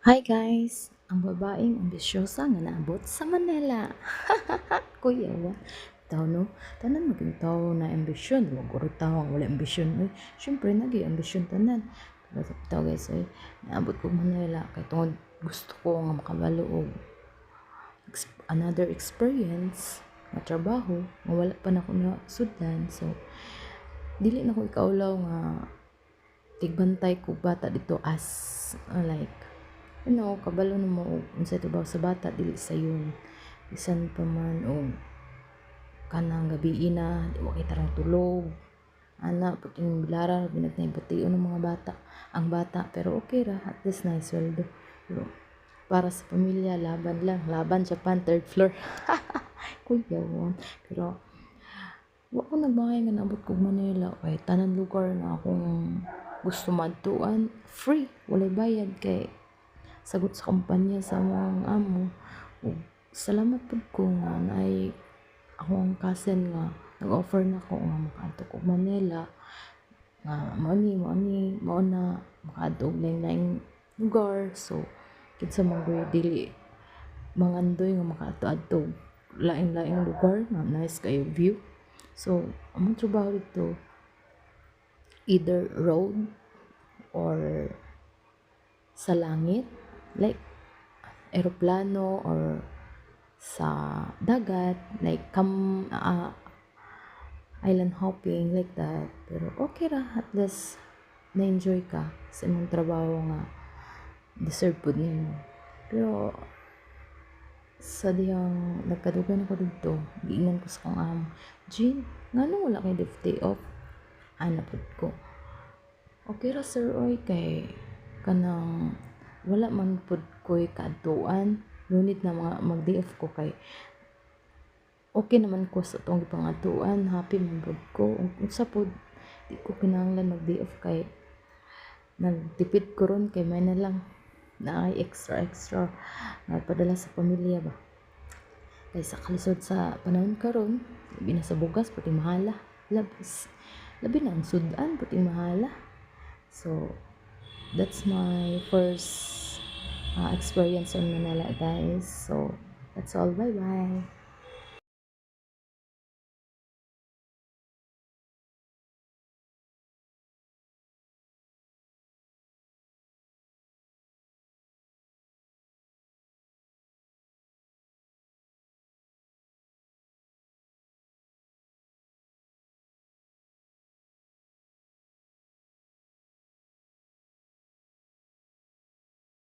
Hi guys! Ang babaeng ambisyosa nga naabot sa Manila. Kuya, wa? Tao no? Tanan maging tao na ambisyon. Huwag ko rin tao ang wala ambisyon. Uy, syempre, ambisyon tanan. Tao guys, ay, naabot ko Manila. Kaya tungod gusto ko nga makabalo og another experience nga trabaho nga wala pa na ako na sudlan. So, dili na ko ikaulaw nga tigbantay ko bata dito as like kabalo na mo og unsay trabaho sa bata dili sayon bisan pa man og kanang gabi na di wa kay tarong tulog ana puting bilara binagnay ng mga bata ang bata pero okay ra at least na sweldo pero para sa pamilya laban Japan third floor kuya won pero wa ko nagbahay nga naabot kog Manila kay tanan lugar na akong gusto madtuan free walay bayad kay sagot sa kumpanya sa mga amo ug salamat pud ko nga naay akong cousin nga nag-offer na ko nga makaadto ko Manila nga mao na makaadto og lain-laing lugar so kinsa man gyud dili mangandoy nga makaadto laing-laing lugar nga nice kayo view so among trabaho dito either road or sa langit like eroplano or sa dagat like island hopping like that pero okay ra at least na-enjoy ka sa imong trabaho nga deserve pud nimo pero sa diyang nagkadugan ako dito giingan ko sa kong amo Jean ngano wala kay day off ana pud ko okay ra sir oy kay kanang wala man pud ko'y kaadtuan ngunit na mga mag-day off ko kay okay naman ko sa itong gipangatuan happy man pud ko ug unsa pud di ko kinahanglan mag-day off kay nagtipid ko ron kay may na lang naay extra nga padala sa pamilya ba kay sa kalisod sa panahon karon labi na sa bugas pati mahala labi na ang sudan pati mahala so that's my first experience in Manila guys so that's all bye bye